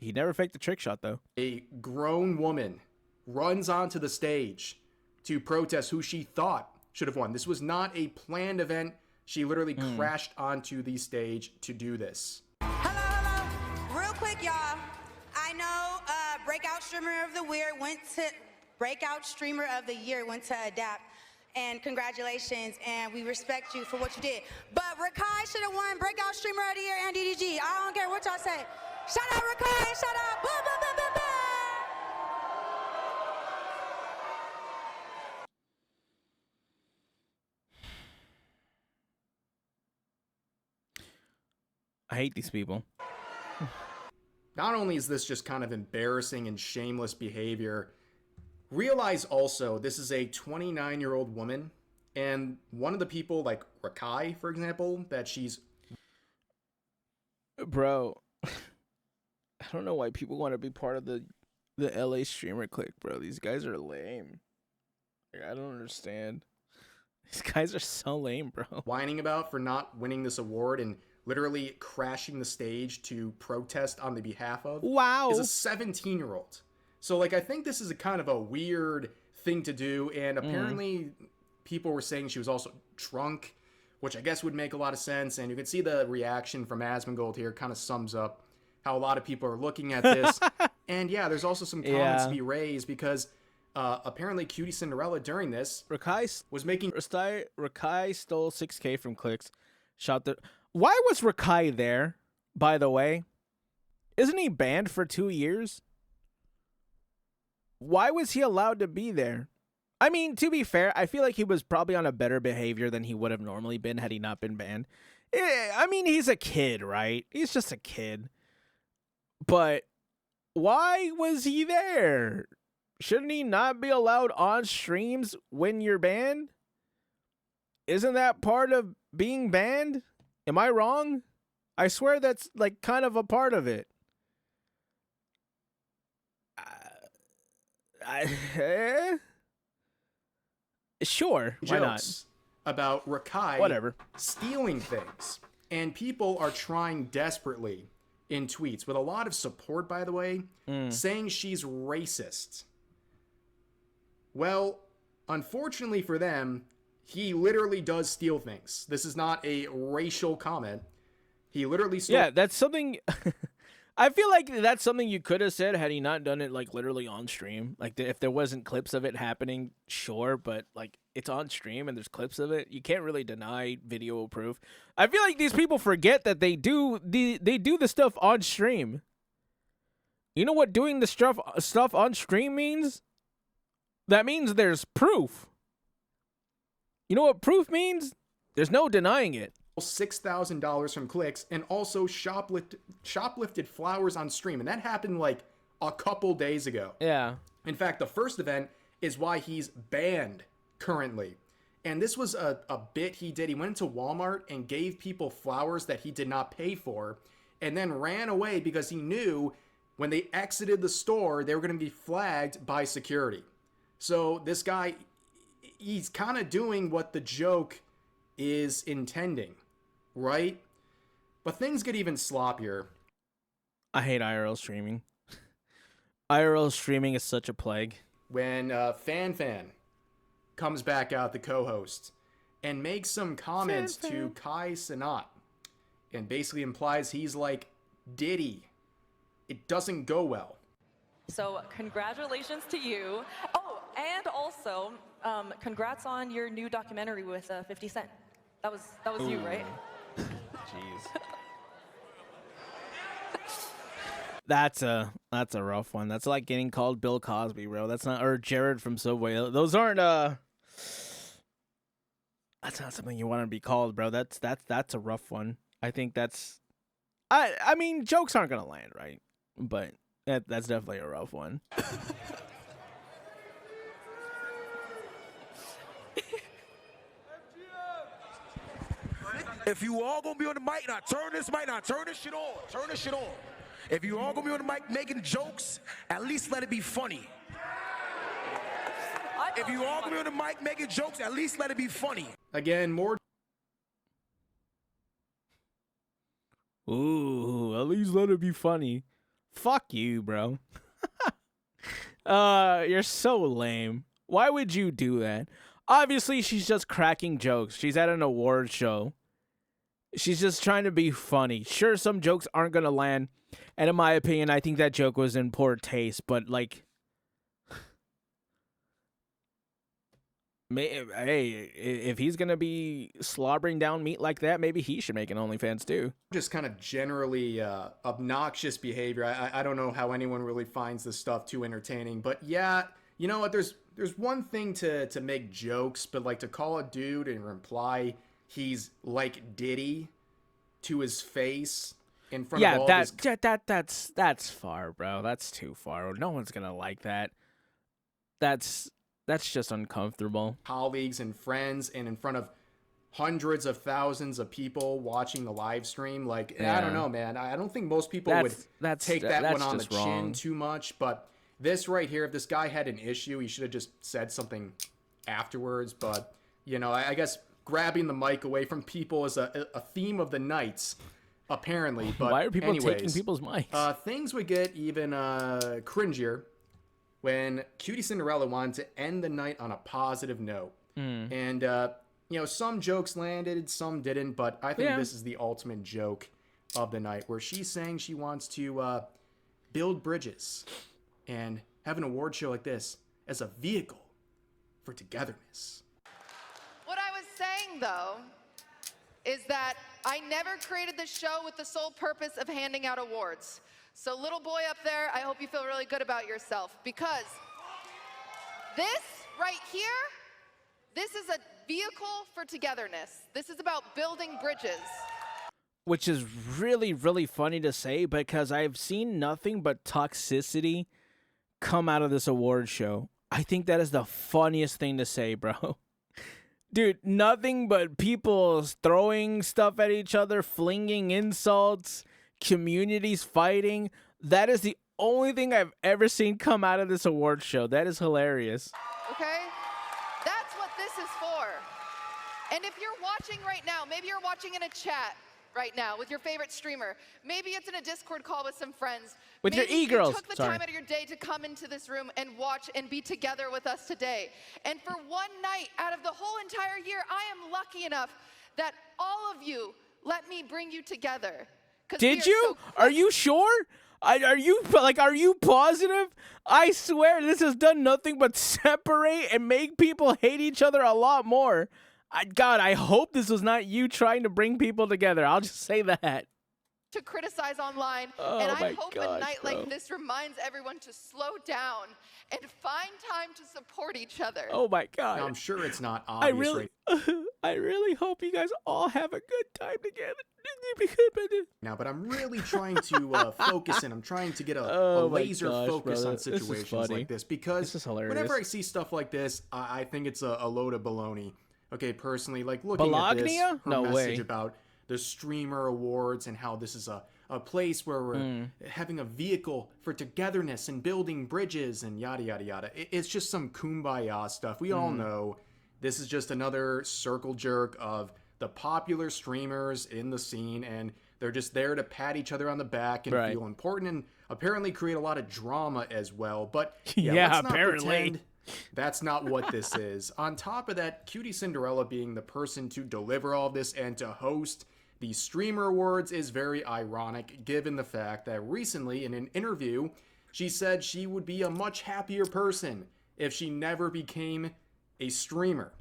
He never faked the trick shot, though. A grown woman runs onto the stage to protest who she thought should have won. This was not a planned event. She literally crashed onto the stage to do this. Hello. Real quick, y'all. I know Breakout Streamer of the Year went to Adapt. And congratulations, and we respect you for what you did. But Rakai should have won Breakout Streamer of the Year and DDG. I don't care what y'all say. Shout out Rakai, shout out blah, blah, blah, blah, blah. I hate these people. Not only is this just kind of embarrassing and shameless behavior, realize also this is a 29-year-old woman, and one of the people, like Rakai, for example, that she's... Bro, I don't know why people want to be part of the LA streamer clique, bro. These guys are lame. Like, I don't understand. These guys are so lame, bro. whining about for not winning this award and literally crashing the stage to protest on the behalf of... Wow. ...is a 17-year-old. So, like, I think this is a kind of a weird thing to do, and apparently people were saying she was also drunk, which I guess would make a lot of sense, and you can see the reaction from Asmongold here kind of sums up how a lot of people are looking at this. And yeah, there's also some comments to be raised, because apparently Cutie Cinderella during this was making... Rakai stole 6K from clicks. Why was Rakai there, by the way? Isn't he banned for 2 years? Why was he allowed to be there? I mean, to be fair, I feel like he was probably on a better behavior than he would have normally been had he not been banned. I mean, he's a kid, right? He's just a kid. But why was he there? Shouldn't he not be allowed on streams when you're banned? Isn't that part of being banned? Am I wrong? I swear that's like kind of a part of it. Sure, why not? Jokes about Rakai Whatever. stealing things. And people are trying desperately in tweets, with a lot of support, by the way, saying she's racist. Well, unfortunately for them, he literally does steal things. This is not a racial comment. He literally stole... Yeah, that's something... I feel like that's something you could have said had he not done it, like, literally on stream. Like, if there wasn't clips of it happening, sure, but, like, it's on stream and there's clips of it. You can't really deny video proof. I feel like these people forget that they do the stuff on stream. You know what doing the stuff on stream means? That means there's proof. You know what proof means? There's no denying it. $6,000 from clicks and also shoplifted flowers on stream. And that happened like a couple days ago. Yeah. In fact, the first event is why he's banned currently. And this was a bit he did. He went into Walmart and gave people flowers that he did not pay for and then ran away because he knew when they exited the store, they were going to be flagged by security. So this guy, he's kind of doing what the joke is intending. Right? But things get even sloppier. I hate IRL streaming. IRL streaming is such a plague. When Fan comes back out, the co-host, and makes some comments to Kai Cenat, and basically implies he's like Diddy. It doesn't go well. So congratulations to you. Oh, and also, congrats on your new documentary with 50 Cent. That was you, right? Jeez. That's a rough one. That's like getting called Bill Cosby, bro. That's not, or Jared from Subway. Those aren't that's not something you want to be called, bro. That's a rough one. I think that's I mean, jokes aren't gonna land, right? But that's definitely a rough one. If you all gonna be on the mic, now turn this shit on. Turn this shit on. If you all gonna be on the mic making jokes, at least let it be funny. If you all gonna be on the mic making jokes, at least let it be funny. Again, more. Ooh, at least let it be funny. Fuck you, bro. You're so lame. Why would you do that? Obviously, she's just cracking jokes. She's at an award show. She's just trying to be funny. Sure, some jokes aren't going to land. And in my opinion, I think that joke was in poor taste. But, like, hey, if he's going to be slobbering down meat like that, maybe he should make an OnlyFans too. Just kind of generally obnoxious behavior. I don't know how anyone really finds this stuff too entertaining. But, yeah, you know what? There's one thing to make jokes, but, like, to call a dude and imply he's like Diddy to his face in front of all that's far, bro. That's too far. No one's gonna like that. That's just uncomfortable. Colleagues and friends, and in front of hundreds of thousands of people watching the live stream. Like, I don't know, man. I don't think most people would take that one on the chin too much. But this right here, if this guy had an issue, he should have just said something afterwards. But, you know, I guess grabbing the mic away from people is a theme of the nights, apparently. But why are people taking people's mics? Things would get even cringier when Cutie Cinderella wanted to end the night on a positive note. And, you know, some jokes landed, some didn't, but I think this is the ultimate joke of the night, where she's saying she wants to build bridges and have an award show like this as a vehicle for togetherness. What I was saying, though, is that I never created this show with the sole purpose of handing out awards. So little boy up there, I hope you feel really good about yourself, because this right here, this is a vehicle for togetherness. This is about building bridges. Which is really, really funny to say because I've seen nothing but toxicity come out of this award show. I think that is the funniest thing to say, bro. Dude, nothing but people throwing stuff at each other, flinging insults, communities fighting. That is the only thing I've ever seen come out of this award show. That is hilarious. Okay? That's what this is for. And if you're watching right now, maybe you're watching in a chat right now with your favorite streamer. Maybe it's in a Discord call with some friends. With Maybe your e-girls. you took the time out of your day to come into this room and watch and be together with us today. And for one night out of the whole entire year, I am lucky enough that all of you let me bring you together. Did you? Are you sure? Are you positive? I swear this has done nothing but separate and make people hate each other a lot more. God, I hope this was not you trying to bring people together. I'll just say that. To criticize online, Oh and my I hope gosh, a night bro. like this reminds everyone to slow down and find time to support each other. Oh my God. Now, I'm sure it's not I obvious I really hope you guys all have a good time together. now, but I'm really trying to focus in. I'm trying to get a Oh my laser gosh, focus brother. on This is situations funny. like this because This is hilarious. whenever I see stuff like this, I think it's a load of baloney. Okay, personally, like looking at this, Bologna? her No message way. about the streamer awards and how this is a place where we're having a vehicle for togetherness and building bridges and yada yada yada. It's just some kumbaya stuff. We all know this is just another circle jerk of the popular streamers in the scene, and they're just there to pat each other on the back and Right. feel important and apparently create a lot of drama as well. But Yeah, let's not apparently. pretend that's not what this is. On top of that, Cutie Cinderella being the person to deliver all this and to host the Streamer Awards is very ironic given the fact that recently in an interview, she said she would be a much happier person if she never became a streamer.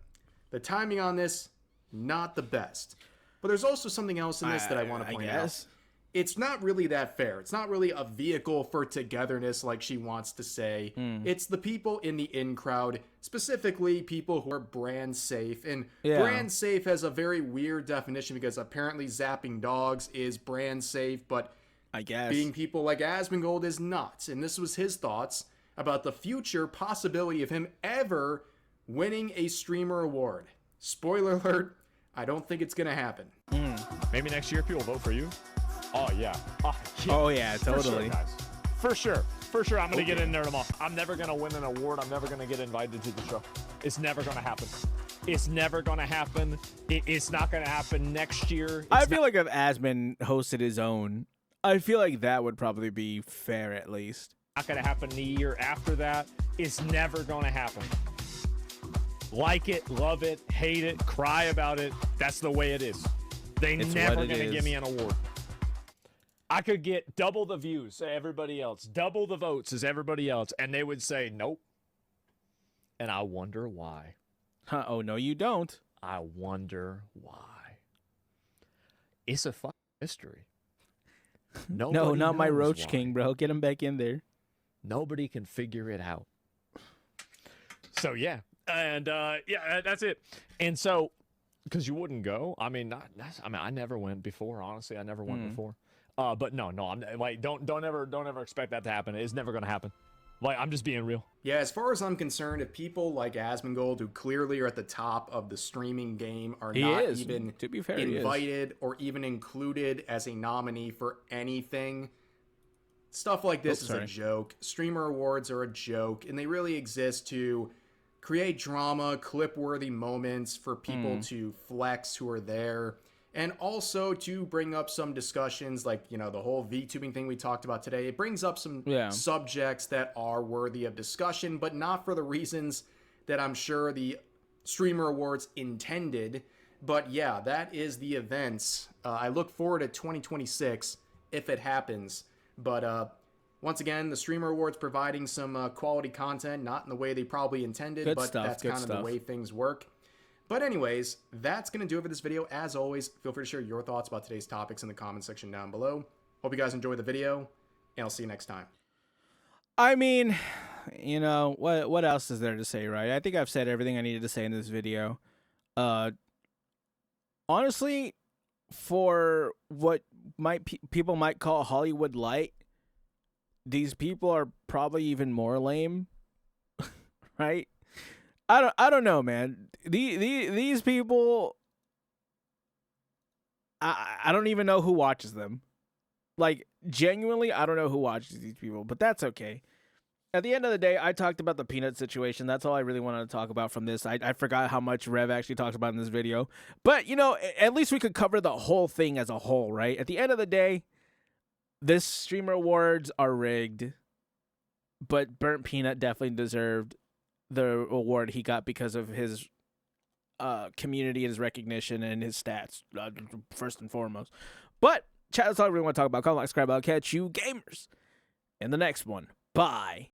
The timing on this, not the best. But there's also something else in this that I want to point out. It's not really that fair. It's not really a vehicle for togetherness like she wants to say. It's the people in the in crowd, specifically people who are brand safe. And brand safe has a very weird definition because apparently zapping dogs is brand safe, but I guess being people like Asmongold is not. And this was his thoughts about the future possibility of him ever winning a streamer award. Spoiler alert, I don't think it's going to happen. Maybe next year people vote for you. Oh yeah. Oh yeah, For sure, totally. guys. For sure, I'm gonna get in there tomorrow. I'm never gonna win an award. I'm never gonna get invited to the show. It's never gonna happen. It's never gonna happen. It's not gonna happen next year. I feel like if Asman hosted his own, I feel like that would probably be fair at least. Not gonna happen the year after that. It's never gonna happen. Like it, love it, hate it, cry about it. That's the way it is. They It's never what it gonna is. give me an award. I could get double the views as everybody else, double the votes as everybody else, and they would say nope. And I wonder why. Huh, oh no, you don't. I wonder why. It's a fucking mystery. No, Nobody not my knows Roach why. King, bro. Get him back in there. Nobody can figure it out. So yeah, and that's it. And so, because you wouldn't go, I mean, I never went before. Honestly, I never went before. But no, I'm like, don't ever expect that to happen. It's never gonna happen. Like, I'm just being real. Yeah, as far as I'm concerned, if people like Asmongold, who clearly are at the top of the streaming game, are not even To be fair, he is. invited or even included as a nominee for anything, stuff like this is a joke. Streamer awards are a joke, and they really exist to create drama, clip-worthy moments for people to flex who are there, and also to bring up some discussions like, you know, the whole VTubing thing we talked about today. It brings up some subjects that are worthy of discussion, but not for the reasons that I'm sure the Streamer Awards intended. But yeah, that is the events. I look forward to 2026 if it happens. But once again, the Streamer Awards providing some quality content, not in the way they probably intended, Good but stuff, that's good kind of the stuff. way things work. But anyways, that's going to do it for this video. As always, feel free to share your thoughts about today's topics in the comment section down below. Hope you guys enjoyed the video, and I'll see you next time. I mean, you know, what else is there to say, right? I think I've said everything I needed to say in this video. Honestly, for what people might call Hollywood light, these people are probably even more lame, right? I don't know, man. These people, I don't even know who watches them. Like, genuinely, I don't know who watches these people, but that's okay. At the end of the day, I talked about the peanut situation. That's all I really wanted to talk about from this. I forgot how much Rev actually talks about in this video. But, you know, at least we could cover the whole thing as a whole, right? At the end of the day, this Streamer Awards are rigged. But Burnt Peanut definitely deserved the award he got because of his community and his recognition and his stats, first and foremost. But, chat, that's all I really want to talk about. Comment, like, subscribe. I'll catch you gamers in the next one. Bye.